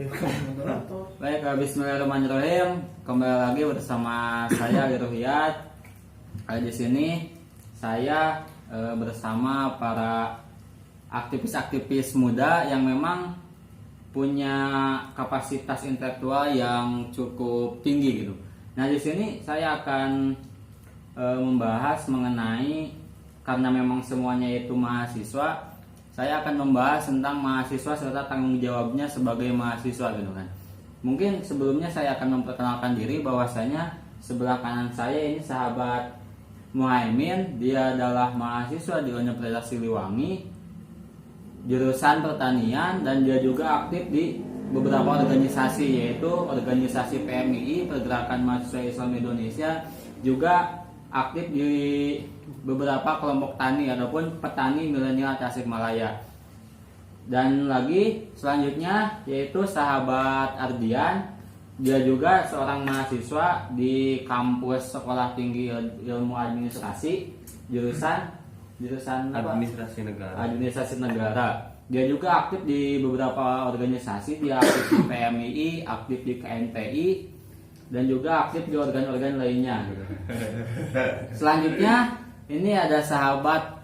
Baik, bismillahirrahmanirrahim. Kembali lagi bersama saya Wiruhiyat. Di sini saya bersama para aktivis-aktivis muda yang memang punya kapasitas intelektual yang cukup tinggi gitu. Nah, di sini saya akan membahas mengenai, karena memang semuanya itu mahasiswa, saya akan membahas tentang mahasiswa serta tanggung jawabnya sebagai mahasiswa gitu kan. Mungkin sebelumnya saya akan memperkenalkan diri bahwasanya sebelah kanan saya ini sahabat Muhaimin. Dia adalah mahasiswa di Universitas Siliwangi jurusan pertanian, dan dia juga aktif di beberapa organisasi, yaitu organisasi PMII, Pergerakan Mahasiswa Islam Indonesia, juga aktif di beberapa kelompok tani ataupun petani milenial Tasikmalaya. Dan lagi selanjutnya yaitu sahabat Ardian, dia juga seorang mahasiswa di kampus Sekolah Tinggi Ilmu Administrasi jurusan Administrasi Negara. Dia juga aktif di beberapa organisasi, dia aktif di PMII, aktif di KNPI, dan juga aktif di organ-organ lainnya gitu. Selanjutnya ini ada sahabat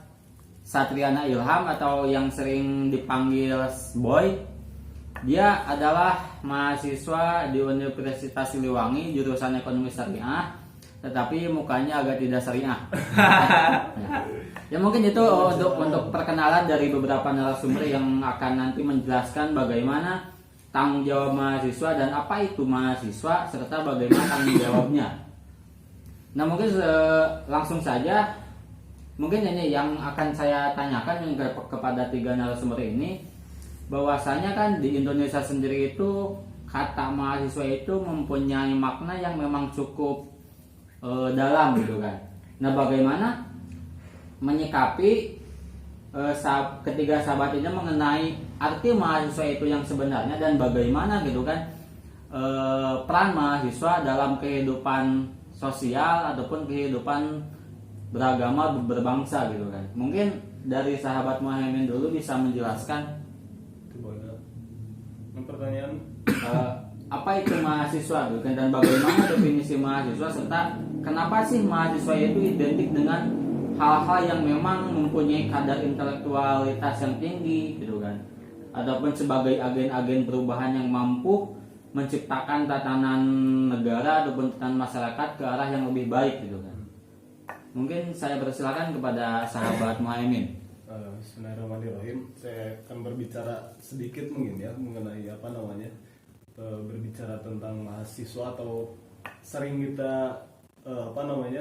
Satriana Ilham atau yang sering dipanggil Boy. Dia adalah mahasiswa di Universitas Siliwangi jurusan Ekonomi Syariah, tetapi mukanya agak tidak syariah. Ya mungkin itu untuk perkenalan dari beberapa narasumber yang akan nanti menjelaskan bagaimana tanggung jawab mahasiswa dan apa itu mahasiswa serta bagaimana tanggung jawabnya. Nah, mungkin langsung saja, mungkin ini yang akan saya tanyakan kepada tiga narasumber ini, bahwasanya kan di Indonesia sendiri itu kata mahasiswa itu mempunyai makna yang memang cukup dalam gitu kan. Nah, bagaimana menyikapi ketiga sahabat ini mengenai arti mahasiswa itu yang sebenarnya, dan bagaimana gitu kan peran mahasiswa dalam kehidupan sosial ataupun kehidupan beragama berbangsa gitu kan. Mungkin dari sahabat Muhaimin dulu bisa menjelaskan pertanyaan apa itu mahasiswa gitu kan, dan bagaimana definisi mahasiswa serta kenapa sih mahasiswa itu identik dengan hal-hal yang memang mempunyai kadar intelektualitas yang tinggi gitu kan, ataupun sebagai agen-agen perubahan yang mampu menciptakan tatanan negara ataupun tatanan masyarakat ke arah yang lebih baik gitu kan. Mungkin saya persilakan kepada sahabat Muhaimin. Bismillahirrahmanirrahim. Saya akan berbicara sedikit mungkin ya mengenai berbicara tentang mahasiswa, atau sering kita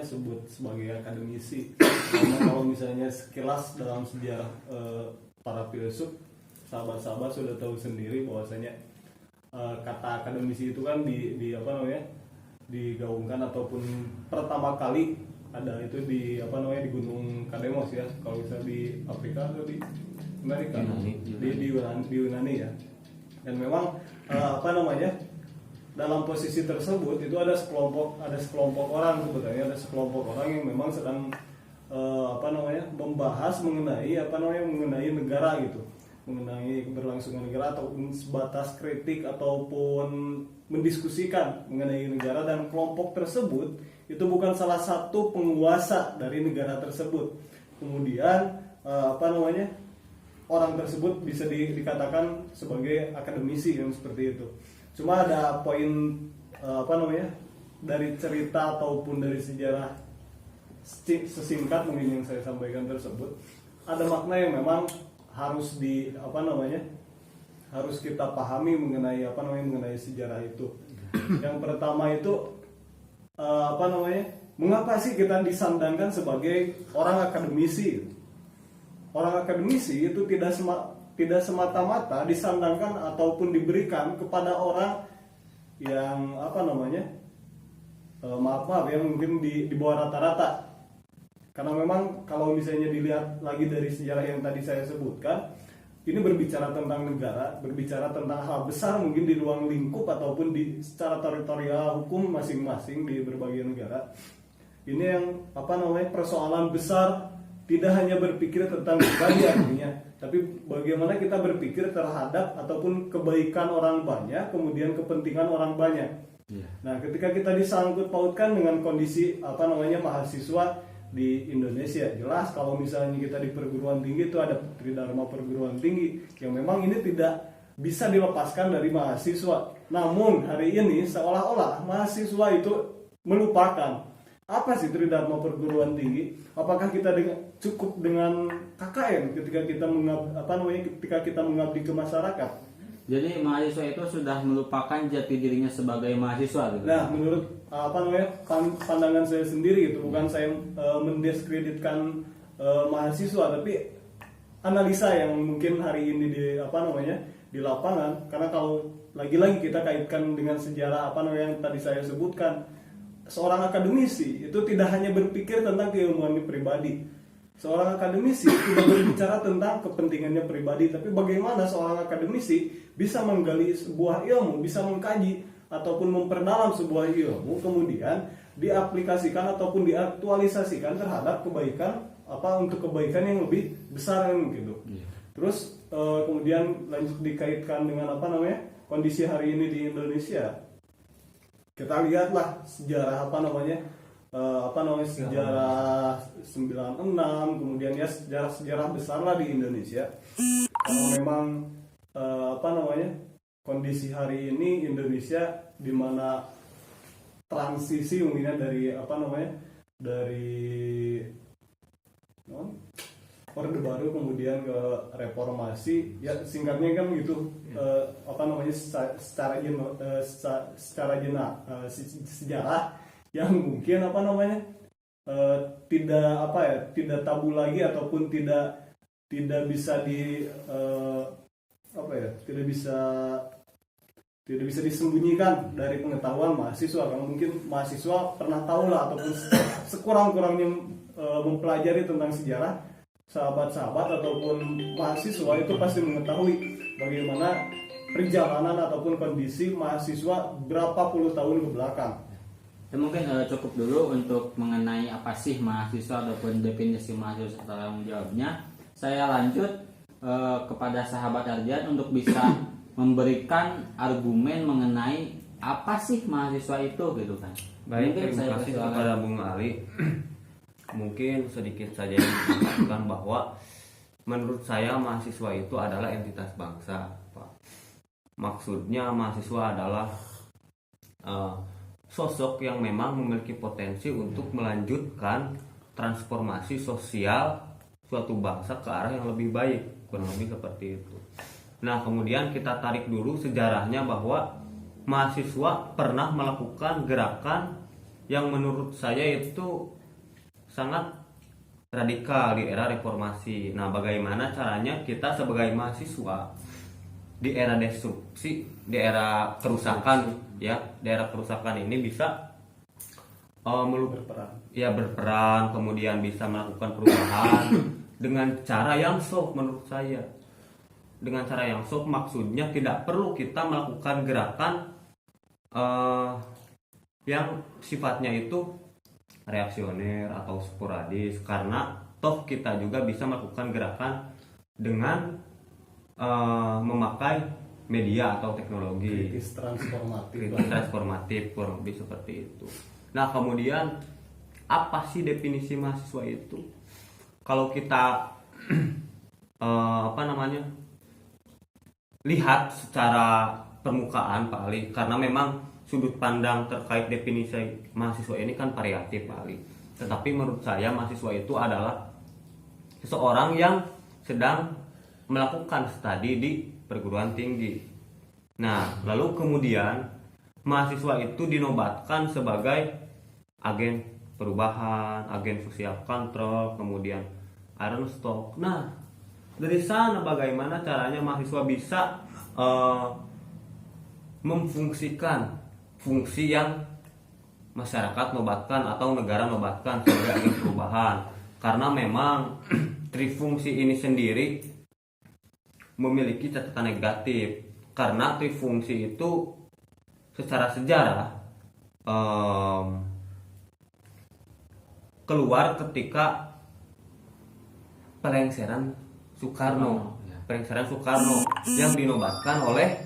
sebut sebagai akademisi. Karena kalau misalnya sekilas dalam sejarah para filsuf, sahabat-sahabat sudah tahu sendiri bahwasanya kata akademisi itu kan digaungkan ataupun pertama kali ada itu di Gunung Kademos ya, kalau bisa di Afrika atau di Amerika, di Yunani ya. Dan memang dalam posisi tersebut itu ada sekelompok orang, sebetulnya ada sekelompok orang yang memang sedang membahas mengenai negara gitu, mengenai keberlangsungan negara, ataupun sebatas kritik ataupun mendiskusikan mengenai negara. Dan kelompok tersebut itu bukan salah satu penguasa dari negara tersebut. Kemudian orang tersebut bisa dikatakan sebagai akademisi yang seperti itu. Cuma ada poin dari cerita ataupun dari sejarah sesingkat mungkin yang saya sampaikan tersebut, ada makna yang memang harus harus kita pahami mengenai sejarah itu. Yang pertama itu mengapa sih kita disandangkan sebagai orang akademisi? Orang akademisi itu tidak semata-mata disandangkan ataupun diberikan kepada orang yang yang mungkin di bawah rata-rata. Karena memang kalau misalnya dilihat lagi dari sejarah yang tadi saya sebutkan, ini berbicara tentang negara, berbicara tentang hal besar mungkin di ruang lingkup ataupun secara teritorial hukum masing-masing di berbagai negara. Ini yang persoalan besar tidak hanya berpikir tentang pribadi artinya, tapi bagaimana kita berpikir terhadap ataupun kebaikan orang banyak, kemudian kepentingan orang banyak. Iya. Nah, ketika kita disangkut pautkan dengan kondisi mahasiswa di Indonesia, jelas kalau misalnya kita di perguruan tinggi itu ada Tridharma perguruan tinggi yang memang ini tidak bisa dilepaskan dari mahasiswa. Namun hari ini seolah-olah mahasiswa itu melupakan apa sih Tridharma perguruan tinggi. Apakah kita cukup dengan KKN ketika kita mengabdi ke masyarakat? Jadi mahasiswa itu sudah melupakan jati dirinya sebagai mahasiswa gitu. Nah, menurut pandangan saya sendiri gitu, bukan saya mendiskreditkan mahasiswa, tapi analisa yang mungkin hari ini di lapangan. Karena kalau lagi-lagi kita kaitkan dengan sejarah yang tadi saya sebutkan, seorang akademisi itu tidak hanya berpikir tentang keilmuannya pribadi. Seorang akademisi tidak berbicara tentang kepentingannya pribadi, tapi bagaimana seorang akademisi bisa menggali sebuah ilmu, bisa mengkaji ataupun memperdalam sebuah ilmu, kemudian diaplikasikan ataupun diaktualisasikan terhadap kebaikan untuk kebaikan yang lebih besar kan gitu. Terus kemudian lanjut dikaitkan dengan kondisi hari ini di Indonesia. Kita lihatlah sejarah sejarah 96, kemudian ya sejarah besar lah di Indonesia. Kalau memang kondisi hari ini Indonesia di mana transisi umumnya dari Orde Baru kemudian ke reformasi, ya singkatnya kan gitu. Sejarah yang mungkin tidak tabu lagi ataupun tidak bisa tidak bisa disembunyikan dari pengetahuan mahasiswa. Karena mungkin mahasiswa pernah tahu lah ataupun sekurang-kurangnya mempelajari tentang sejarah, sahabat-sahabat ataupun mahasiswa itu pasti mengetahui bagaimana perjalanan ataupun kondisi mahasiswa berapa puluh tahun ke belakang. Ya, mungkin cukup dulu untuk mengenai apa sih mahasiswa ataupun definisi mahasiswa tanggung jawabnya. Saya lanjut kepada sahabat Ardian untuk bisa memberikan argumen mengenai apa sih mahasiswa itu gitu kan. Baik, mungkin terima kasih kepada Bung Ali. Mungkin sedikit saja menambahkan bahwa menurut saya mahasiswa itu adalah entitas bangsa, Pak. Maksudnya mahasiswa adalah sosok yang memang memiliki potensi untuk melanjutkan transformasi sosial suatu bangsa ke arah yang lebih baik, kurang lebih seperti itu. Nah, kemudian kita tarik dulu sejarahnya bahwa mahasiswa pernah melakukan gerakan yang menurut saya itu sangat radikal di era reformasi. Nah, bagaimana caranya kita sebagai mahasiswa di era destruksi, di era kerusakan di era kerusakan ini bisa berperan, kemudian bisa melakukan perubahan dengan cara yang soft menurut saya. Dengan cara yang soft maksudnya tidak perlu kita melakukan gerakan yang sifatnya itu reaksioner atau sporadis, karena toh kita juga bisa melakukan gerakan dengan memakai media atau teknologi kritis transformatif kurang lebih seperti itu. Nah, kemudian apa sih definisi mahasiswa itu? Kalau kita lihat secara permukaan Pak Ali, karena memang sudut pandang terkait definisi mahasiswa ini kan variatif Pak Ali. Tetapi menurut saya mahasiswa itu adalah seseorang yang sedang melakukan studi di perguruan tinggi. Nah, lalu kemudian mahasiswa itu dinobatkan sebagai agen perubahan, agen sosial kontrol, kemudian iron stock. Nah, dari sana bagaimana caranya mahasiswa bisa memfungsikan fungsi yang masyarakat nobatkan atau negara nobatkan sebagai agen perubahan. Karena memang trifungsi ini sendiri memiliki catatan negatif, karena trifungsi itu secara sejarah keluar ketika pelengseran Soekarno. Ya. Pelengseran Soekarno yang dinobatkan oleh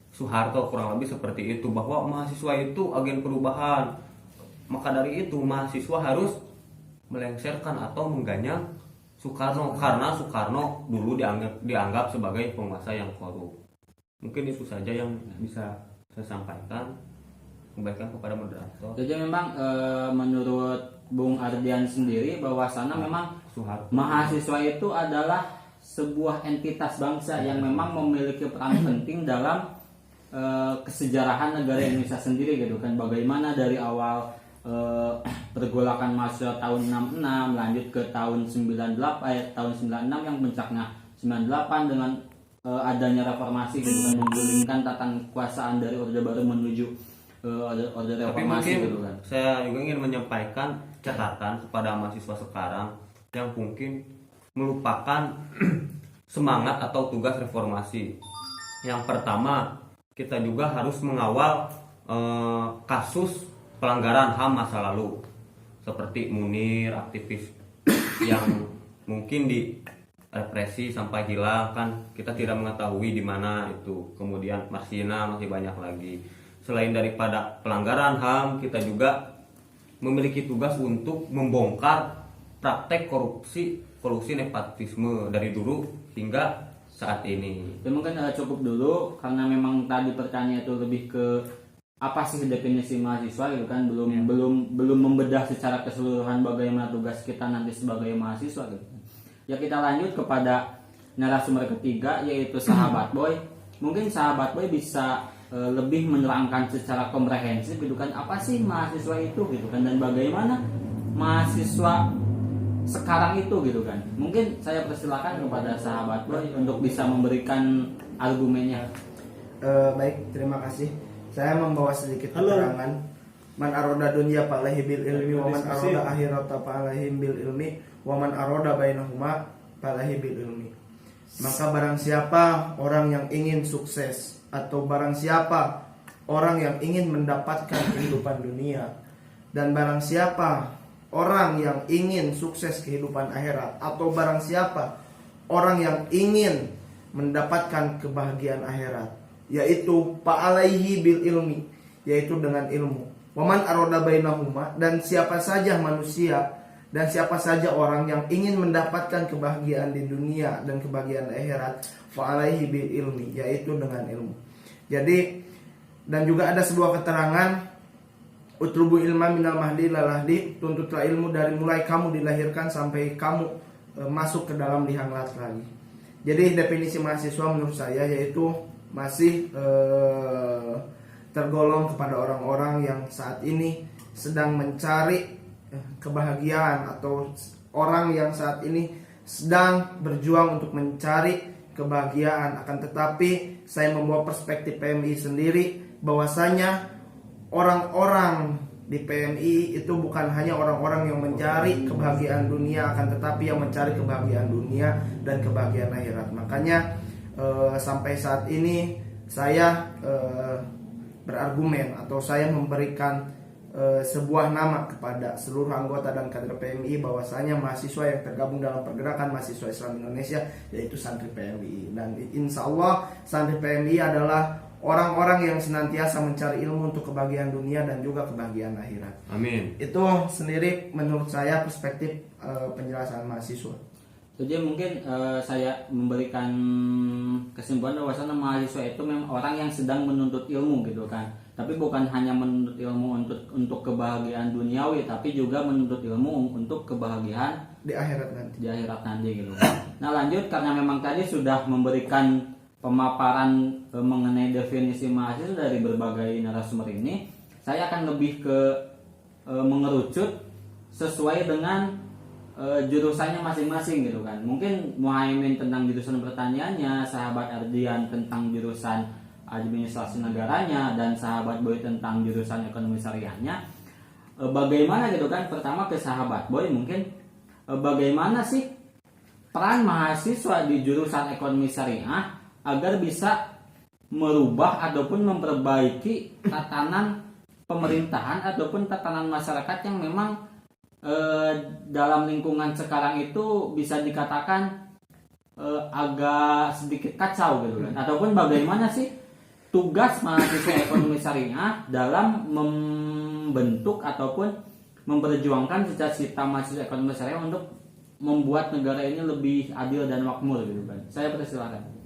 Soeharto, kurang lebih seperti itu, bahwa mahasiswa itu agen perubahan. Maka dari itu mahasiswa harus melengsarkan atau mengganyang Soekarno, karena Soekarno dulu dianggap sebagai penguasa yang korup. Mungkin itu saja yang bisa saya sampaikan. Kembalikan kepada moderator. Jadi memang menurut Bung Ardian sendiri bahwasana memang Soeharto. mahasiswa itu adalah sebuah entitas bangsa yang memang memiliki peran penting dalam kesejarahan negara Indonesia sendiri gitu kan. Bagaimana dari awal pergolakan mahasiswa tahun 66 lanjut ke tahun 98 tahun 96 yang puncaknya 98 dengan adanya reformasi gitu kan, menggulingkan tatan kekuasaan dari Orde Baru menuju orde Tapi reformasi mungkin gitu kan. saya juga ingin menyampaikan catatan kepada mahasiswa sekarang yang mungkin melupakan semangat atau tugas reformasi. Yang pertama, kita juga harus mengawal kasus pelanggaran HAM masa lalu, seperti Munir, aktivis yang mungkin direpresi sampai hilang, kan kita tidak mengetahui di mana itu. Kemudian Marsina, masih banyak lagi. Selain daripada pelanggaran HAM, kita juga memiliki tugas untuk membongkar praktek korupsi, kolusi, nepotisme dari dulu hingga saat ini. Ya mungkin cukup dulu karena memang tadi pertanyaan itu lebih ke apa sih definisi mahasiswa gitu kan, belum membedah secara keseluruhan bagaimana tugas kita nanti sebagai mahasiswa gitu. Ya kita lanjut kepada narasumber ketiga yaitu Sahabat Boy. Mungkin Sahabat Boy bisa lebih menerangkan secara komprehensif gitu kan apa sih mahasiswa itu gitu kan, dan bagaimana mahasiswa sekarang itu gitu kan. Mungkin saya persilakan kepada Sahabat Boy untuk bisa memberikan argumennya. Baik, terima kasih. Saya membawa sedikit keterangan. Man aroda dunya fa'alaihi bil ilmi wa man aroda akhirata fa'alaihi bil ilmi wa man aroda bainahuma fa'alaihi bil ilmi. Maka barang siapa orang yang ingin sukses atau barang siapa orang yang ingin mendapatkan kehidupan dunia, dan barang siapa orang yang ingin sukses kehidupan akhirat, atau barang siapa orang yang ingin mendapatkan kebahagiaan akhirat, yaitu fa'alaihi bil ilmi, yaitu dengan ilmu. Waman aroda bainahuma, dan siapa saja manusia dan siapa saja orang yang ingin mendapatkan kebahagiaan di dunia dan kebahagiaan akhirat, fa'alaihi bil ilmi, yaitu dengan ilmu. Jadi, dan juga ada sebuah keterangan, utlubu ilma minal mahdi lalahdi, tuntutlah ilmu dari mulai kamu dilahirkan sampai kamu masuk ke dalam liang lahat lagi. Jadi definisi mahasiswa menurut saya yaitu masih tergolong kepada orang-orang yang saat ini sedang mencari kebahagiaan, atau orang yang saat ini sedang berjuang untuk mencari kebahagiaan. Akan tetapi saya membawa perspektif PMI sendiri bahwasanya orang-orang di PMI itu bukan hanya orang-orang yang mencari kebahagiaan dunia, akan tetapi yang mencari kebahagiaan dunia dan kebahagiaan akhirat. Makanya sampai saat ini saya berargumen atau saya memberikan sebuah nama kepada seluruh anggota dan kader PMI bahwasanya mahasiswa yang tergabung dalam pergerakan mahasiswa Islam Indonesia yaitu santri PMI, dan insya Allah santri PMI adalah orang-orang yang senantiasa mencari ilmu untuk kebahagiaan dunia dan juga kebahagiaan akhirat. Amin. Itu sendiri menurut saya perspektif penjelasan mahasiswa. Jadi mungkin saya memberikan kesimpulan bahwasanya mahasiswa itu memang orang yang sedang menuntut ilmu gitu kan. Tapi bukan hanya menuntut ilmu untuk kebahagiaan duniawi, tapi juga menuntut ilmu untuk kebahagiaan Di akhirat nanti. di akhirat nanti gitu. Nah lanjut, karena memang tadi sudah memberikan pemaparan mengenai definisi mahasiswa dari berbagai narasumber ini, saya akan lebih ke mengerucut sesuai dengan jurusannya masing-masing gitu kan. Mungkin Muhaimin tentang jurusan pertaniannya, Sahabat Ardian tentang jurusan administrasi negaranya, dan Sahabat Boy tentang jurusan ekonomi syariahnya. Bagaimana gitu kan? Pertama ke Sahabat Boy, mungkin bagaimana sih peran mahasiswa di jurusan ekonomi syariah agar bisa merubah ataupun memperbaiki tatanan pemerintahan ataupun tatanan masyarakat yang memang dalam lingkungan sekarang itu bisa dikatakan agak sedikit kacau gitu kan, ataupun bagaimana sih tugas mahasiswa ekonomi syariah dalam membentuk ataupun memperjuangkan cita-cita mahasiswa ekonomi syariah untuk membuat negara ini lebih adil dan makmur gitu kan. Saya persilakan.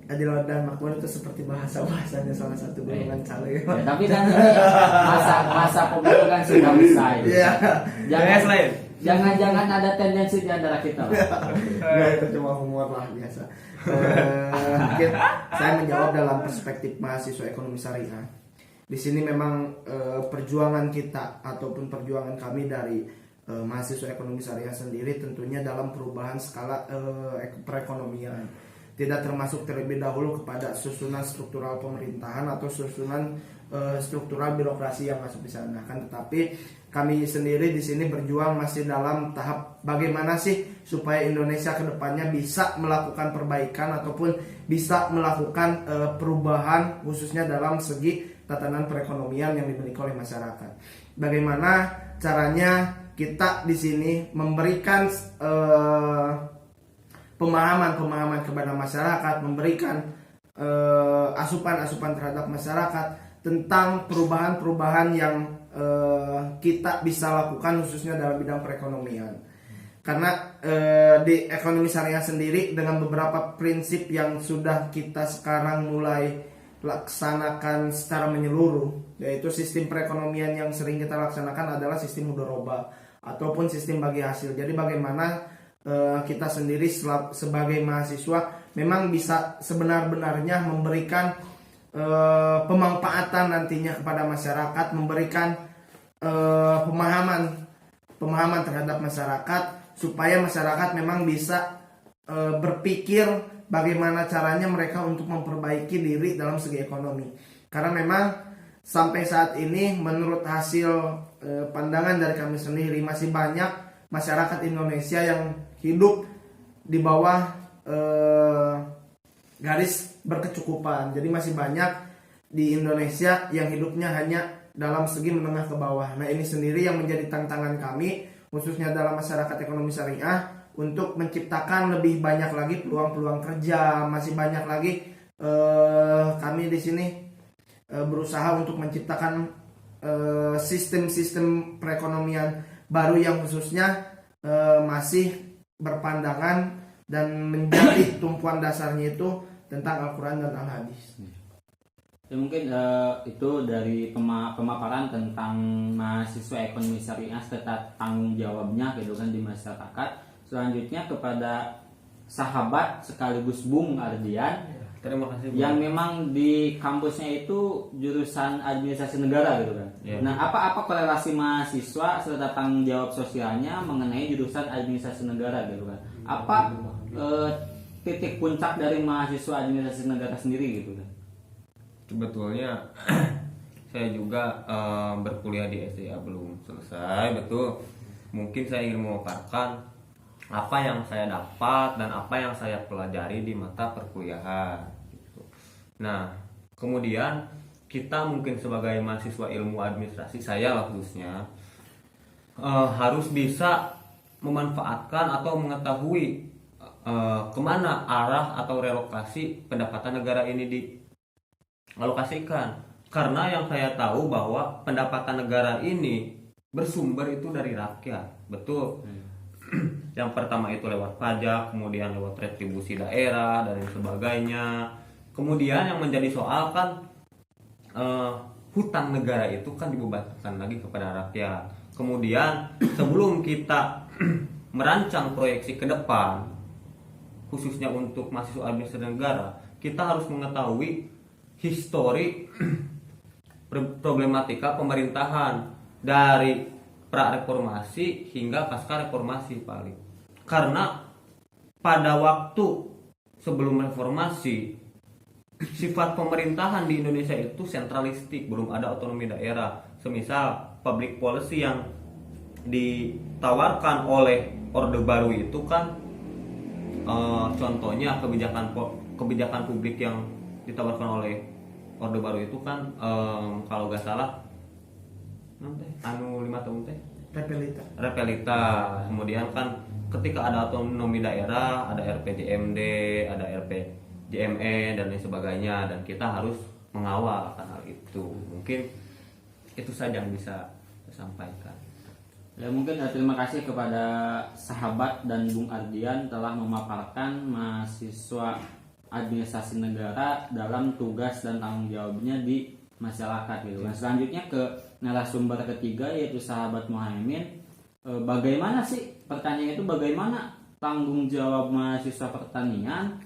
Adil dan makmur itu seperti bahasanya salah satu golongan caleg. Ya, tapi kan ini masa pemilu kan sudah usai. Iya. Jangan ada tendensi di antara kita. Nah, itu cuma humor lah biasa. Mungkin saya menjawab dalam perspektif mahasiswa ekonomi syariah. Di sini memang perjuangan kita ataupun perjuangan kami dari mahasiswa ekonomi syariah sendiri tentunya dalam perubahan skala perekonomian. Tidak termasuk terlebih dahulu kepada susunan struktural pemerintahan atau susunan struktural birokrasi yang masuk di sana kan, tetapi kami sendiri di sini berjuang masih dalam tahap bagaimana sih supaya Indonesia kedepannya bisa melakukan perbaikan ataupun bisa melakukan perubahan khususnya dalam segi tatanan perekonomian yang dimiliki oleh masyarakat. Bagaimana caranya kita di sini memberikan pemahaman kepada masyarakat, memberikan asupan-asupan terhadap masyarakat tentang perubahan-perubahan yang kita bisa lakukan khususnya dalam bidang perekonomian. Karena di ekonomi syariah sendiri dengan beberapa prinsip yang sudah kita sekarang mulai laksanakan secara menyeluruh, yaitu sistem perekonomian yang sering kita laksanakan adalah sistem mudharabah ataupun sistem bagi hasil. Jadi bagaimana kita sendiri sebagai mahasiswa memang bisa sebenar-benarnya memberikan pemanfaatan nantinya kepada masyarakat, memberikan pemahaman terhadap masyarakat supaya masyarakat memang bisa berpikir bagaimana caranya mereka untuk memperbaiki diri dalam segi ekonomi. Karena memang sampai saat ini menurut hasil pandangan dari kami sendiri masih banyak masyarakat Indonesia yang hidup di bawah garis berkecukupan. Jadi masih banyak di Indonesia yang hidupnya hanya dalam segi menengah ke bawah. Nah, ini sendiri yang menjadi tantangan kami khususnya dalam masyarakat ekonomi syariah untuk menciptakan lebih banyak lagi peluang-peluang kerja. Masih banyak lagi kami di sini berusaha untuk menciptakan sistem-sistem perekonomian baru yang khususnya masih berpandangan dan menjadi tumpuan dasarnya itu tentang Al-Quran dan Al-Hadis. Ya, mungkin itu dari pemaparan tentang mahasiswa ekonomi syariah serta tanggung jawabnya gitu kan di masyarakat. Selanjutnya kepada sahabat sekaligus Bung Ardian. Terima kasih, Bung. Yang memang di kampusnya itu jurusan administrasi negara gitu kan. Ya. Nah, apa korelasi mahasiswa serta tanggung jawab sosialnya mengenai jurusan administrasi negara gitu kan? Apa titik puncak dari mahasiswa administrasi negara sendiri gitu kan? Sebetulnya saya juga berkuliah di SDA belum selesai, betul. Mungkin saya ingin memaparkan apa yang saya dapat dan apa yang saya pelajari di mata perkuliahan gitu. Nah, kemudian kita mungkin sebagai mahasiswa ilmu administrasi, saya lah khususnya harus bisa memanfaatkan atau mengetahui kemana arah atau relokasi pendapatan negara ini dialokasikan. Karena yang saya tahu bahwa pendapatan negara ini bersumber itu dari rakyat, betul. Yang pertama itu lewat pajak, kemudian lewat retribusi daerah dan sebagainya. Kemudian yang menjadi soal kan hutang negara itu kan dibebankan lagi kepada rakyat. Kemudian sebelum kita merancang proyeksi ke depan, khususnya untuk mahasiswa administrasi negara, kita harus mengetahui histori problematika pemerintahan dari pra-reformasi hingga pasca reformasi paling. Karena pada waktu sebelum reformasi sifat pemerintahan di Indonesia itu sentralistik, belum ada otonomi daerah. Semisal public policy yang ditawarkan oleh Orde Baru itu kan contohnya kebijakan publik yang ditawarkan oleh Orde Baru itu kan kalau gak salah anu 5 tahun teh Repelita. Kemudian kan ketika ada otonomi daerah, ada RPJMD, ada RPJME dan lain sebagainya, dan kita harus mengawal akan hal itu. Mungkin itu saja yang bisa saya sampaikan. Ya mungkin terima kasih kepada sahabat dan Bung Ardian telah memaparkan mahasiswa administrasi negara dalam tugas dan tanggung jawabnya di masyarakat gitu. Nah, selanjutnya ke narasumber ketiga yaitu sahabat Muhaimin. Bagaimana sih pertanyaan itu, bagaimana tanggung jawab mahasiswa pertanian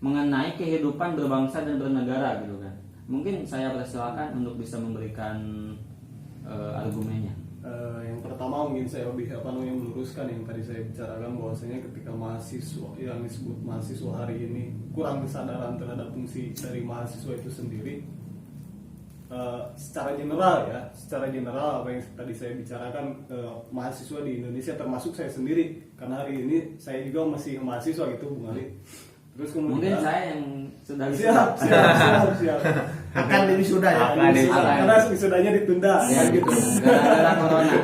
mengenai kehidupan berbangsa dan bernegara gitu kan? Mungkin saya persilakan untuk bisa memberikan argumennya. Yang pertama mungkin saya lebih meluruskan yang tadi saya bicarakan, bahwasanya ketika mahasiswa yang disebut mahasiswa hari ini kurang kesadaran terhadap fungsi dari mahasiswa itu sendiri. Secara general apa yang tadi saya bicarakan, mahasiswa di Indonesia termasuk saya sendiri, karena hari ini saya juga masih mahasiswa gitu Bung Ali. Terus kemudian Mungkin saya yang sudah siap. Akan diwisuda ya. Akan diwisuda. Karena wisudanya ditunda ya gitu. Gara-gara corona. Nah,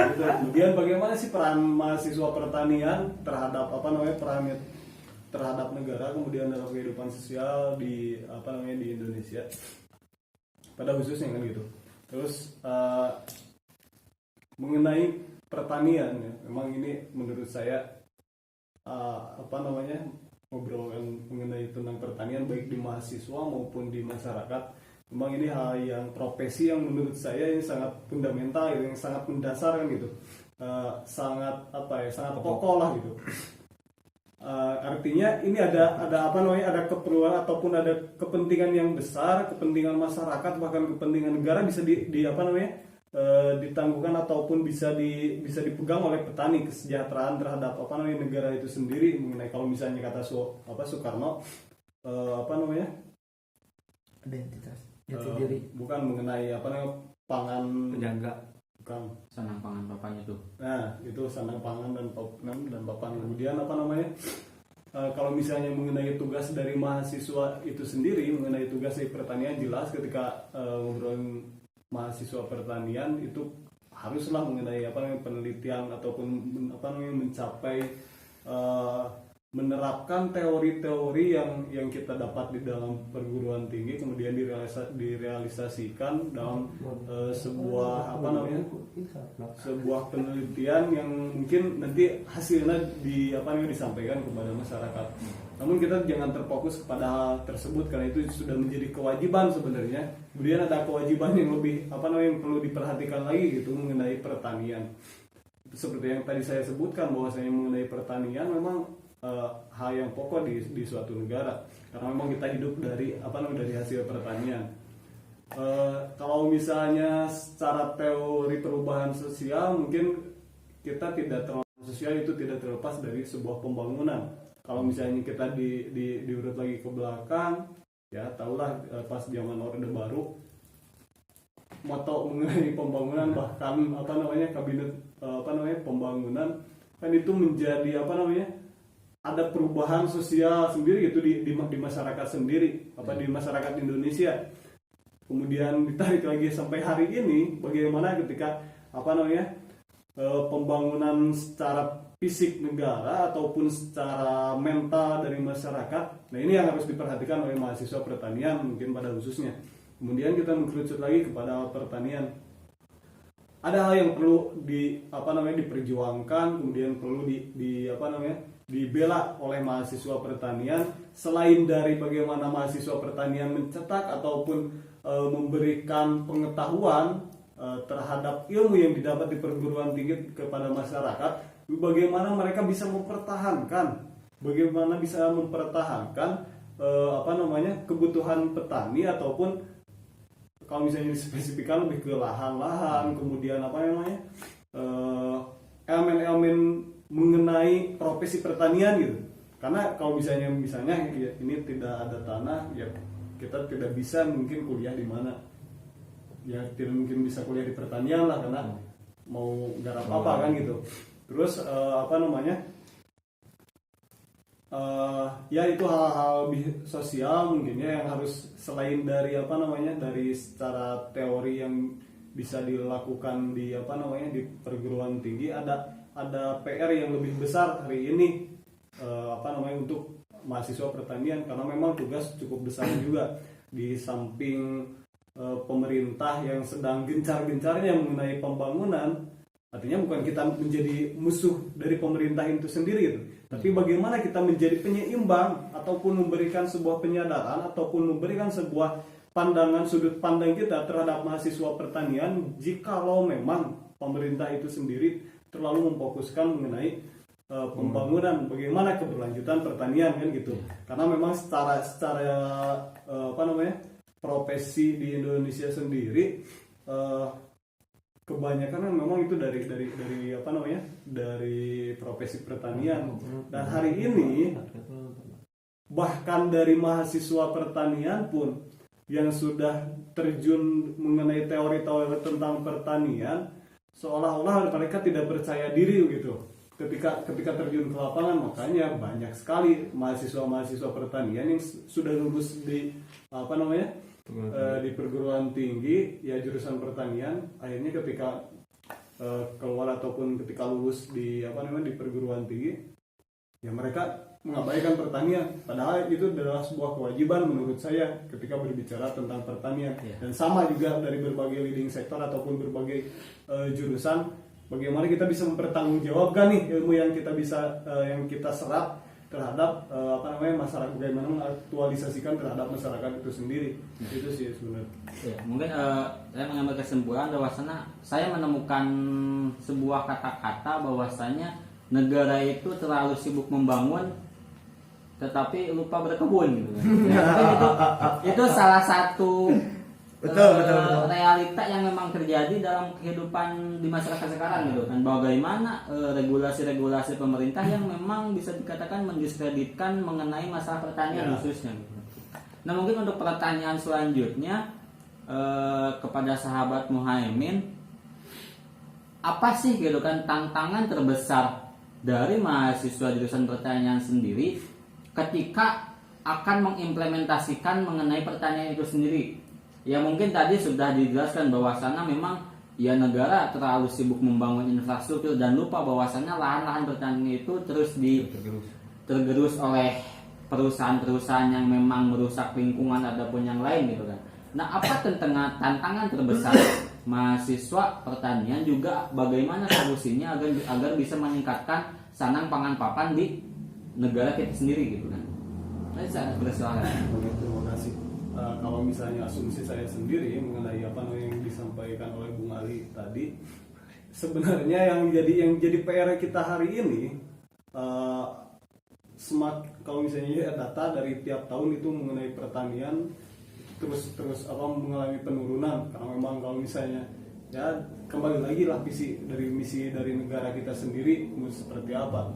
itu. Kemudian bagaimana sih peran mahasiswa pertanian terhadap perannya terhadap negara, kemudian dalam kehidupan sosial di di Indonesia pada khususnya kan gitu. Terus mengenai pertanian ya, memang ini menurut saya ngobrol mengenai tentang pertanian baik di mahasiswa maupun di masyarakat, memang ini hal yang profesi yang menurut saya ini sangat fundamental, yang sangat mendasar kan gitu. Sangat pokok lah gitu. Artinya ini ada keperluan ataupun ada kepentingan yang besar, kepentingan masyarakat bahkan kepentingan negara bisa ditangguhkan ataupun bisa dipegang oleh petani, kesejahteraan terhadap negara itu sendiri. Mengenai kalau misalnya kata Soekarno Identitas jati diri. Bukan mengenai pangan Penjaga. bukan. Sanang pangan papannya tuh. Nah, itu sandang pangan dan papan. Kemudian kalau misalnya mengenai tugas dari mahasiswa itu sendiri, mengenai tugas dari pertanian, jelas ketika ngobrolin mahasiswa pertanian itu haruslah mengenai penelitian ataupun mencapai menerapkan teori-teori yang kita dapat di dalam perguruan tinggi, kemudian direalisasikan dalam sebuah penelitian yang mungkin nanti hasilnya disampaikan kepada masyarakat. Namun kita jangan terfokus kepada hal tersebut, karena itu sudah menjadi kewajiban sebenarnya. Kemudian ada kewajiban yang lebih yang perlu diperhatikan lagi gitu mengenai pertanian. Seperti yang tadi saya sebutkan, bahwasanya mengenai pertanian memang hal yang pokok di suatu negara, karena memang kita hidup dari hasil pertanian. Kalau misalnya secara teori perubahan sosial, mungkin kita sosial itu tidak terlepas dari sebuah pembangunan. Kalau misalnya kita diurut lagi ke belakang, ya tahulah pas zaman Orde Baru, moto mengenai pembangunan, bahkan kabinet pembangunan kan itu menjadi ada perubahan sosial sendiri gitu di masyarakat sendiri, di masyarakat Indonesia. Kemudian ditarik lagi sampai hari ini, bagaimana ketika pembangunan secara fisik negara ataupun secara mental dari masyarakat. Nah, ini yang harus diperhatikan oleh mahasiswa pertanian mungkin pada khususnya. Kemudian kita mengkerucut lagi kepada pertanian. Ada hal yang perlu diperjuangkan, kemudian perlu dibela oleh mahasiswa pertanian, selain dari bagaimana mahasiswa pertanian mencetak ataupun memberikan pengetahuan terhadap ilmu yang didapat di perguruan tinggi kepada masyarakat, bagaimana mereka bisa mempertahankan kebutuhan petani, ataupun kalau misalnya dispesifikkan lebih ke lahan-lahan, kemudian elemen-elemen mengenai profesi pertanian gitu. Karena kalau misalnya ya, ini tidak ada tanah, ya kita tidak bisa mungkin kuliah di mana. Ya tidak mungkin bisa kuliah di pertanian lah, karena mau garap apa kan gitu. Terus ya itu hal-hal sosial mungkin ya, yang harus selain dari dari secara teori yang bisa dilakukan di apa namanya di perguruan tinggi, ada PR yang lebih besar hari ini apa namanya untuk mahasiswa pertanian, karena memang tugas cukup besar juga di samping pemerintah yang sedang gencar-gencarnya mengenai pembangunan. Artinya bukan kita menjadi musuh dari pemerintah itu sendiri gitu. Tapi bagaimana kita menjadi penyeimbang ataupun memberikan sebuah penyadaran ataupun memberikan sebuah pandangan sudut pandang kita terhadap mahasiswa pertanian jikalau memang pemerintah itu sendiri terlalu memfokuskan mengenai pembangunan, bagaimana keberlanjutan pertanian kan gitu. Karena memang secara apa namanya profesi di Indonesia sendiri kebanyakan kan memang itu dari apa namanya dari profesi pertanian. Dan hari ini bahkan dari mahasiswa pertanian pun yang sudah terjun mengenai teori-teori tentang pertanian, seolah-olah mereka tidak percaya diri gitu ketika terjun ke lapangan. Makanya banyak sekali mahasiswa pertanian yang sudah lulus di apa namanya di perguruan tinggi ya jurusan pertanian, akhirnya ketika keluar ataupun ketika lulus di apa namanya di perguruan tinggi ya mereka mengabaikan pertanian, padahal itu adalah sebuah kewajiban menurut saya ketika berbicara tentang pertanian. Dan sama juga dari berbagai leading sektor ataupun berbagai jurusan, bagaimana kita bisa mempertanggungjawabkan nih ilmu yang kita bisa yang kita serap terhadap apa namanya masyarakat, bagaimana mengaktualisasikan terhadap masyarakat itu sendiri. Itu sih sebenarnya. Ya, mungkin saya mengambil kesimpulan bahwasanya saya menemukan sebuah kata-kata bahwasanya negara itu terlalu sibuk membangun tetapi lupa berkebun gitu kan. Itu salah satu betul. realita yang memang terjadi dalam kehidupan di masyarakat sekarang gitu kan. Bagaimana regulasi-regulasi pemerintah yang memang bisa dikatakan mendiskreditkan mengenai masalah pertanian khususnya gitu. Nah, mungkin untuk pertanyaan selanjutnya kepada sahabat Muhaimin, apa sih gitu kan tantangan terbesar dari mahasiswa jurusan pertanian sendiri ketika akan mengimplementasikan mengenai pertanian itu sendiri? Ya mungkin tadi sudah dijelaskan bahwasannya memang ya negara terlalu sibuk membangun infrastruktur dan lupa bahwasannya lahan-lahan pertanian itu terus tergerus oleh perusahaan-perusahaan yang memang merusak lingkungan ataupun yang lain gitu kan. Nah, apa tantangan terbesar mahasiswa pertanian juga bagaimana solusinya agar bisa meningkatkan sanang pangan papan di negara kita sendiri gitu kan? Saya sangat bersilakan. Terima kasih. Kalau misalnya asumsi saya sendiri mengenai apa yang disampaikan oleh Bung Ali tadi, sebenarnya yang jadi PR kita hari ini, kalau misalnya data dari tiap tahun itu mengenai pertanian terus mengalami penurunan, karena memang kalau misalnya ya kembali lagi lah misi dari negara kita sendiri seperti apa,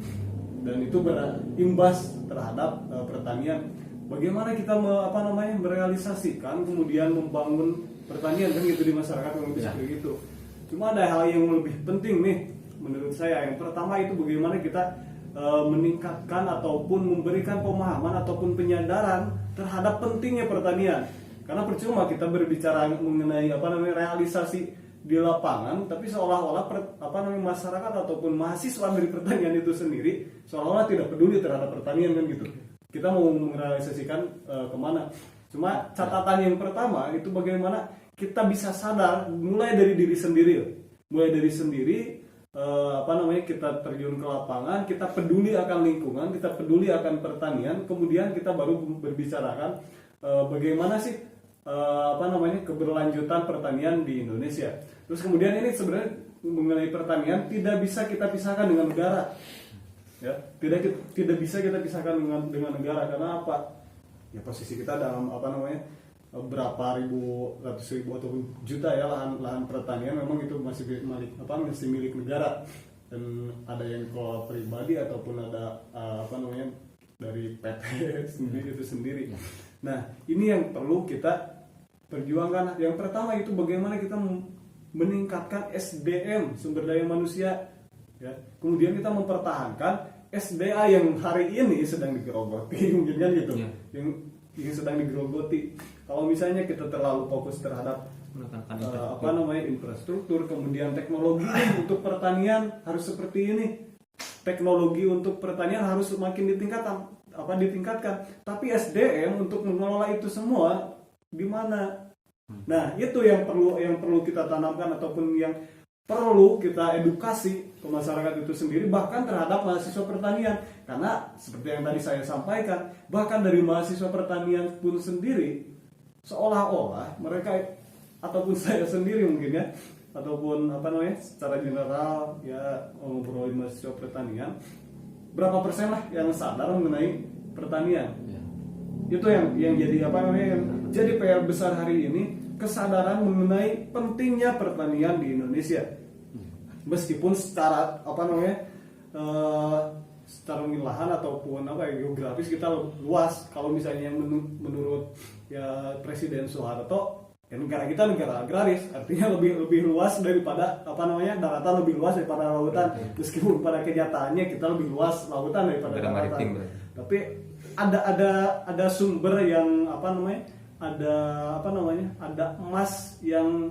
dan itu berimbas terhadap pertanian. Bagaimana kita merealisasikan kemudian membangun pertanian kan gitu di masyarakat yang lebih seperti itu. Cuma ada hal yang lebih penting nih menurut saya. Yang pertama itu bagaimana kita meningkatkan ataupun memberikan pemahaman ataupun penyadaran terhadap pentingnya pertanian. Karena percuma kita berbicara mengenai realisasi di lapangan, tapi seolah-olah masyarakat ataupun mahasiswa dari pertanian itu sendiri seolah-olah tidak peduli terhadap pertanian kan gitu. Kita mau merealisasikan kemana? Cuma catatan yang pertama itu bagaimana kita bisa sadar mulai dari diri sendiri, kita terjun ke lapangan, kita peduli akan lingkungan, kita peduli akan pertanian, kemudian kita baru berbicarakan bagaimana sih keberlanjutan pertanian di Indonesia. Terus kemudian ini sebenarnya mengenai pertanian tidak bisa kita pisahkan dengan negara. Ya, tidak bisa kita pisahkan dengan negara. Karena apa? Ya posisi kita dalam berapa ratus ribu atau juta ya lahan pertanian memang itu masih milik negara, dan ada yang kelola pribadi ataupun ada dari PT sendiri. Nah, ini yang perlu kita perjuangkan. Yang pertama itu bagaimana kita meningkatkan SDM, sumber daya manusia, ya. Kemudian kita mempertahankan SDA yang hari ini sedang digerogoti, mungkin kan gitu, yang sedang digerogoti. Kalau misalnya kita terlalu fokus terhadap menekankan apa namanya infrastruktur, kemudian teknologi untuk pertanian harus seperti ini, teknologi untuk pertanian harus semakin ditingkatkan, tapi SDM untuk mengelola itu semua di mana? Nah, itu yang perlu kita tanamkan ataupun yang perlu kita edukasi ke masyarakat itu sendiri, bahkan terhadap mahasiswa pertanian, karena seperti yang tadi saya sampaikan, bahkan dari mahasiswa pertanian pun sendiri seolah-olah mereka ataupun saya sendiri mungkin ya, ataupun secara general ya, ngobrolin mahasiswa pertanian, berapa persen lah yang sadar mengenai pertanian. Itu yang jadi yang jadi PR besar hari ini, kesadaran mengenai pentingnya pertanian di Indonesia. Meskipun secara secara lahan ataupun geografis kita luas. Kalau misalnya menurut ya Presiden Soeharto, ya negara kita negara agraris, artinya lebih luas daripada daratan lebih luas daripada lautan. Meskipun pada kenyataannya kita lebih luas lautan daripada daratan. Tapi ada sumber yang ada emas yang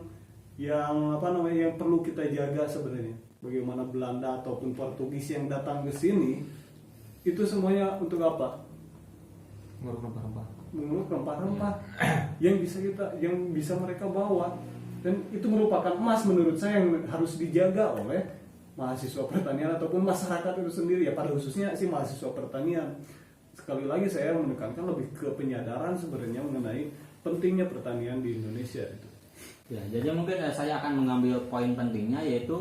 perlu kita jaga sebenarnya. Bagaimana Belanda ataupun Portugis yang datang ke sini itu semuanya untuk apa? Mengurus rempah-rempah yang bisa mereka bawa, dan itu merupakan emas menurut saya yang harus dijaga oleh mahasiswa pertanian ataupun masyarakat itu sendiri ya, pada khususnya si mahasiswa pertanian. Sekali lagi saya menekankan lebih ke penyadaran sebenarnya mengenai pentingnya pertanian di Indonesia itu. Ya, jadi mungkin saya akan mengambil poin pentingnya, yaitu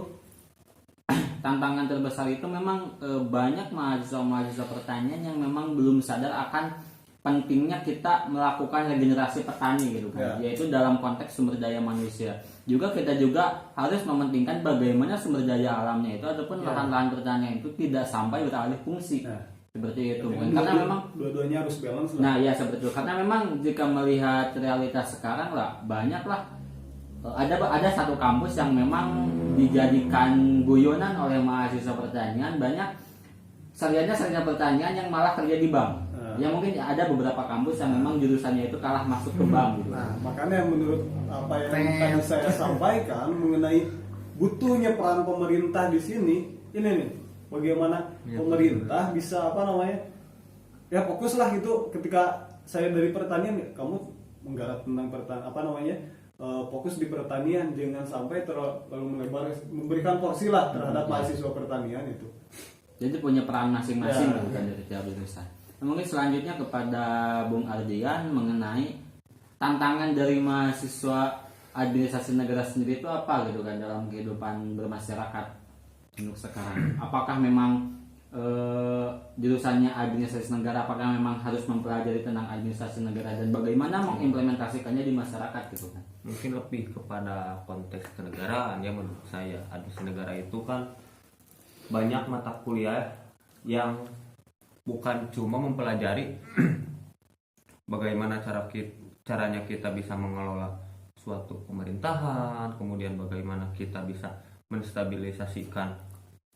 tantangan terbesar itu memang banyak mahasiswa pertanian yang memang belum sadar akan pentingnya kita melakukan regenerasi petani gitu kan, yaitu dalam konteks sumber daya manusia. Juga kita harus mementingkan bagaimana sumber daya alamnya itu ataupun lahan-lahan pertanian itu tidak sampai beralih fungsi. Seperti itu, karena memang dua-duanya harus balance lah. Nah ya seperti itu, karena memang jika melihat realitas sekarang lah, banyaklah ada satu kampus yang memang dijadikan guyonan oleh mahasiswa pertanian, banyak sarjana pertanian yang malah kerja di bank. Ya mungkin ada beberapa kampus yang memang jurusannya itu kalah masuk ke bank gitu. Nah, makanya menurut apa yang tadi saya sampaikan mengenai butuhnya peran pemerintah di sini, ini nih, bagaimana pemerintah bisa ya fokuslah gitu. Ketika saya dari pertanian, kamu menggarap tentang pertanian, fokus di pertanian, jangan sampai terlalu melebar, memberikan porsi lah terhadap mahasiswa pertanian itu. Jadi punya peran masing-masing gitu kan dari tiap jurusan. Mungkin selanjutnya kepada Bung Ardian mengenai tantangan dari mahasiswa administrasi negara sendiri itu apa gitu kan dalam kehidupan bermasyarakat untuk sekarang. Apakah memang jurusannya administrasi negara, apakah memang harus mempelajari tentang administrasi negara, dan bagaimana mengimplementasikannya di masyarakat gitu kan. Mungkin lebih kepada konteks kenegaraan ya, menurut saya administrasi negara itu kan banyak mata kuliah yang bukan cuma mempelajari bagaimana caranya kita bisa mengelola suatu pemerintahan, kemudian bagaimana kita bisa menstabilisasikan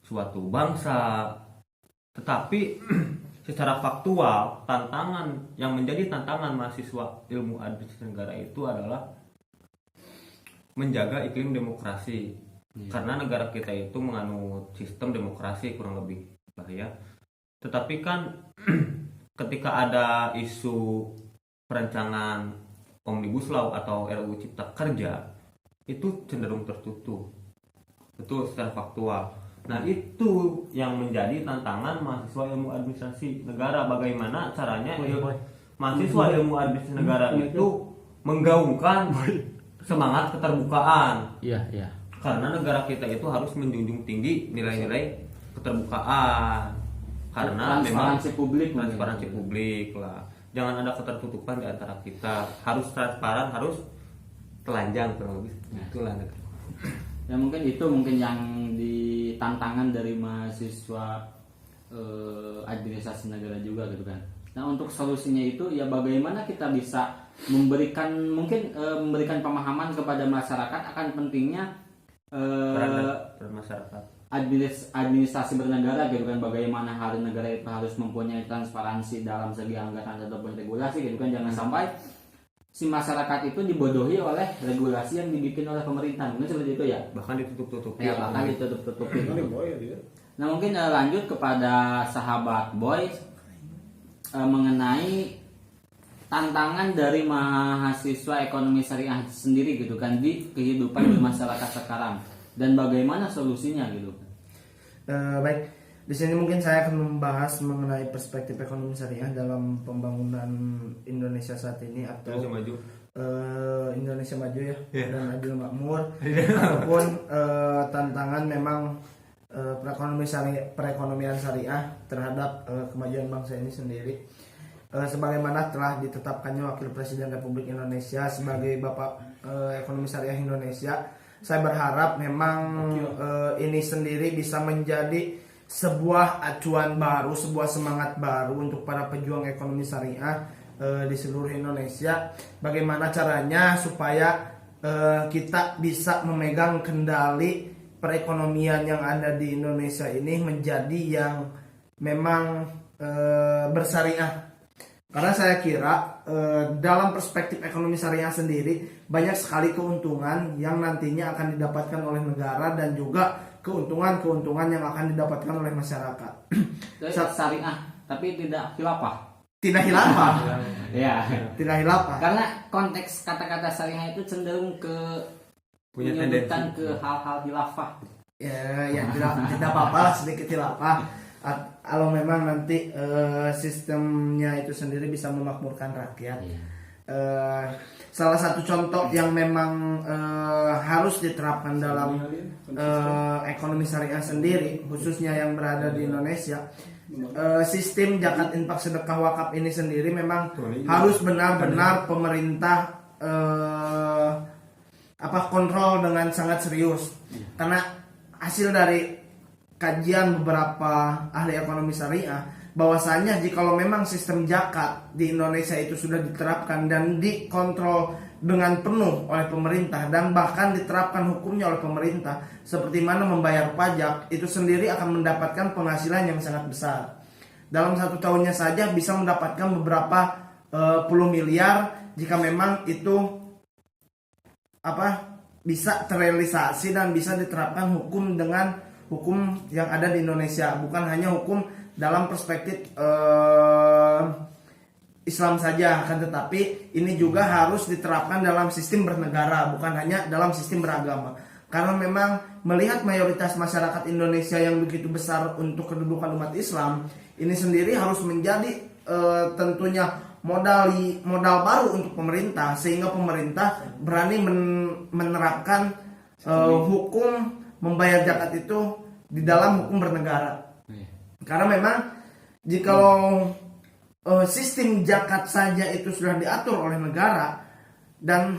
suatu bangsa, tetapi secara faktual yang menjadi tantangan mahasiswa ilmu administrasi negara itu adalah menjaga iklim demokrasi. Karena negara kita itu menganut sistem demokrasi kurang lebih lah ya. Tetapi kan ketika ada isu perancangan Omnibus Law atau RUU Cipta Kerja, itu cenderung tertutup. Itu secara faktual. Nah, itu yang menjadi tantangan mahasiswa ilmu administrasi negara. Bagaimana caranya mahasiswa ilmu administrasi negara itu menggaungkan semangat keterbukaan. Iya. Karena negara kita itu harus menjunjung tinggi nilai-nilai keterbukaan. Karena transparansi publik lah. Jangan ada ketertutupan di antara kita. Harus transparan, harus telanjang kurang lebih. Itulah. Ya mungkin itu yang ditantangan dari mahasiswa administrasi negara juga gitu kan. Nah, untuk solusinya itu ya bagaimana kita bisa memberikan pemahaman kepada masyarakat akan pentingnya peran masyarakat administrasi bernegara gitu kan, bagaimana negara itu harus mempunyai transparansi dalam segi anggaran ataupun regulasi gitu kan. Jangan sampai si masyarakat itu dibodohi oleh regulasi yang dibikin oleh pemerintah, mungkin seperti itu ya. Bahkan ditutup-tutupi. Ya bahkan ditutup-tutupi. Ini boy ya dia. Nah mungkin lanjut kepada sahabat Boy mengenai tantangan dari mahasiswa ekonomi syariah sendiri gitu kan di kehidupan di masyarakat sekarang dan bagaimana solusinya gitu. Baik, di sini mungkin saya akan membahas mengenai perspektif ekonomi syariah dalam pembangunan Indonesia saat ini atau Indonesia maju. Indonesia maju ya, Yeah. dan adil makmur ataupun tantangan memang perekonomian syariah terhadap kemajuan bangsa ini sendiri. Sebagaimana telah ditetapkannya Wakil Presiden Republik Indonesia sebagai Bapak Ekonomi Syariah Indonesia, saya berharap memang ini sendiri bisa menjadi sebuah acuan baru, sebuah semangat baru untuk para pejuang ekonomi syariah di seluruh Indonesia. Bagaimana caranya supaya kita bisa memegang kendali perekonomian yang ada di Indonesia ini menjadi yang memang bersyariah. Karena saya kira dalam perspektif ekonomi syariah sendiri banyak sekali keuntungan yang nantinya akan didapatkan oleh negara dan juga keuntungan-keuntungan yang akan didapatkan oleh masyarakat. Jadi syariah tapi tidak khilafah. Tidak hilafah. Ya. Tidak hilafah. Karena konteks kata-kata syariah itu cenderung ke Punya menyebutkan tendensi. ke hal-hal khilafah. Ya tidak apa-apa lah sedikit hilafah. Kalau memang nanti sistemnya itu sendiri bisa memakmurkan rakyat. Salah satu contoh yang memang harus diterapkan dalam ekonomi syariah sendiri, khususnya yang berada di Indonesia, sistem zakat infak sedekah wakaf ini sendiri memang harus benar-benar pemerintah kontrol dengan sangat serius. Karena hasil dari kajian beberapa ahli ekonomi syariah bahwasanya jikalau memang sistem zakat di Indonesia itu sudah diterapkan dan dikontrol dengan penuh oleh pemerintah dan bahkan diterapkan hukumnya oleh pemerintah seperti mana membayar pajak, itu sendiri akan mendapatkan penghasilan yang sangat besar. Dalam satu tahunnya saja bisa mendapatkan beberapa puluh miliar jika memang itu bisa terrealisasi dan bisa diterapkan hukum dengan hukum yang ada di Indonesia, bukan hanya hukum dalam perspektif Islam saja, akan tetapi ini juga harus diterapkan dalam sistem bernegara, bukan hanya dalam sistem beragama. Karena memang melihat mayoritas masyarakat Indonesia yang begitu besar untuk kedudukan umat Islam, ini sendiri harus menjadi tentunya modal baru untuk pemerintah, sehingga pemerintah berani menerapkan hukum membayar zakat itu di dalam hukum bernegara. Karena memang jikalau sistem zakat saja itu sudah diatur oleh negara dan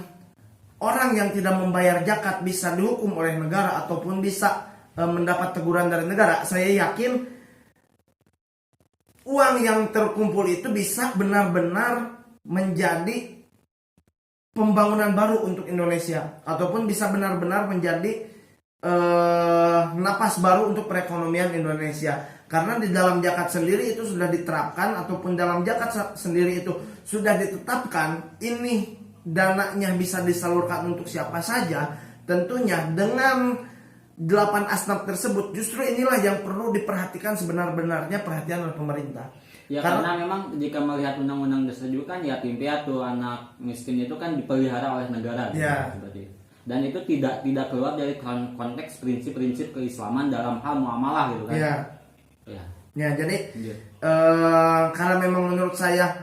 orang yang tidak membayar zakat bisa dihukum oleh negara ataupun bisa mendapat teguran dari negara, saya yakin uang yang terkumpul itu bisa benar-benar menjadi pembangunan baru untuk Indonesia ataupun bisa benar-benar menjadi napas baru untuk perekonomian Indonesia. Karena di dalam zakat sendiri itu sudah diterapkan ataupun dalam zakat sendiri itu sudah ditetapkan ini dananya bisa disalurkan untuk siapa saja. Tentunya dengan 8 asnaf tersebut justru inilah yang perlu diperhatikan sebenar-benarnya perhatian oleh pemerintah. Ya karena memang jika melihat undang-undang dasar juga kan yatim piatu, anak miskin itu kan dipelihara oleh negara Ya. seperti itu. Dan itu tidak keluar dari konteks prinsip-prinsip keislaman dalam hal muamalah gitu kan. Ya. Ya. Jadi karena memang menurut saya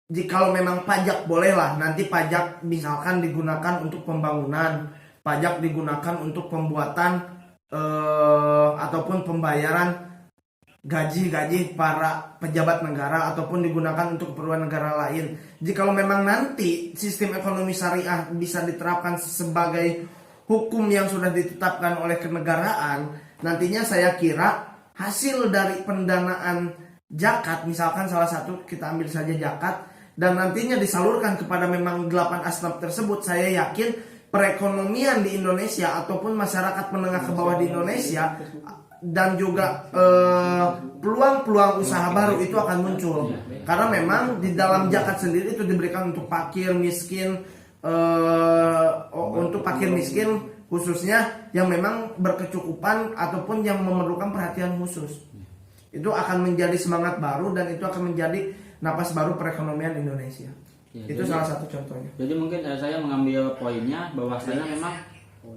jikalau memang pajak bolehlah nanti pajak misalkan digunakan untuk pembangunan, pajak digunakan untuk pembuatan ataupun pembayaran gaji para pejabat negara ataupun digunakan untuk keperluan negara lain. Jikalau memang nanti sistem ekonomi syariah bisa diterapkan sebagai hukum yang sudah ditetapkan oleh kenegaraan, nantinya saya kira hasil dari pendanaan zakat, misalkan salah satu kita ambil saja zakat, dan nantinya disalurkan kepada memang 8 asnaf tersebut, saya yakin perekonomian di Indonesia ataupun masyarakat menengah ke bawah di Indonesia dan juga peluang-peluang usaha baru itu akan muncul karena memang di dalam zakat sendiri itu diberikan untuk fakir miskin, untuk fakir miskin khususnya yang memang berkecukupan ataupun yang memerlukan perhatian khusus. Itu akan menjadi semangat baru dan itu akan menjadi napas baru perekonomian Indonesia. Itu salah satu contohnya. Jadi mungkin saya mengambil poinnya bahwasanya memang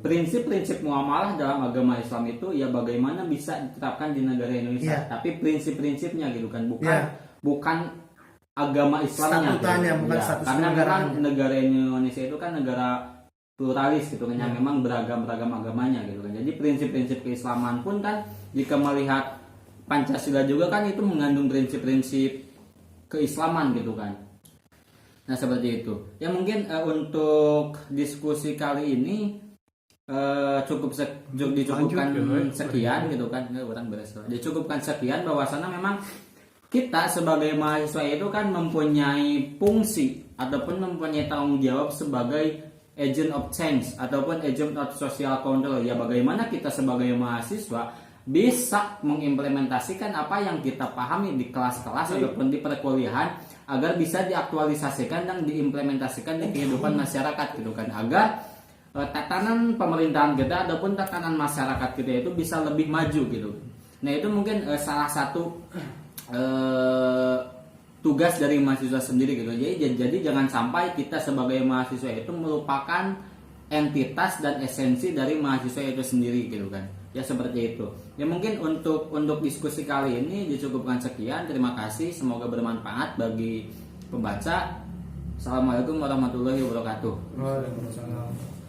prinsip-prinsip muamalah dalam agama Islam itu ya bagaimana bisa diterapkan di negara Indonesia, tapi prinsip-prinsipnya gitu kan, bukan agama Islamnya Statutanya, gitu. bukan Ya, status karena negaranya. memang negara Indonesia itu kan negara pluralis gitu kan, yang memang beragam-beragam agamanya gitu kan. Jadi prinsip-prinsip keislaman pun kan jika melihat Pancasila juga kan itu mengandung prinsip-prinsip keislaman gitu kan. Nah seperti itu. Ya mungkin untuk diskusi kali ini dicukupkan sekian gitu kan. Orang beres. Dicukupkan sekian bahwasanya memang kita sebagai mahasiswa itu kan mempunyai fungsi ataupun mempunyai tanggung jawab sebagai agent of change ataupun agent of social control. Ya bagaimana kita sebagai mahasiswa bisa mengimplementasikan apa yang kita pahami di kelas-kelas ataupun di perkuliahan agar bisa diaktualisasikan dan diimplementasikan di kehidupan masyarakat gitu kan, agar tatanan pemerintahan kita ataupun tatanan masyarakat kita itu bisa lebih maju gitu. Nah itu mungkin salah satu tugas dari mahasiswa sendiri gitu. Jadi jangan sampai kita sebagai mahasiswa itu melupakan entitas dan esensi dari mahasiswa itu sendiri gitu kan. Ya seperti itu. Ya mungkin untuk diskusi kali ini dicukupkan sekian. Terima kasih. Semoga bermanfaat bagi pembaca. Assalamualaikum warahmatullahi wabarakatuh. Waalaikumsalam.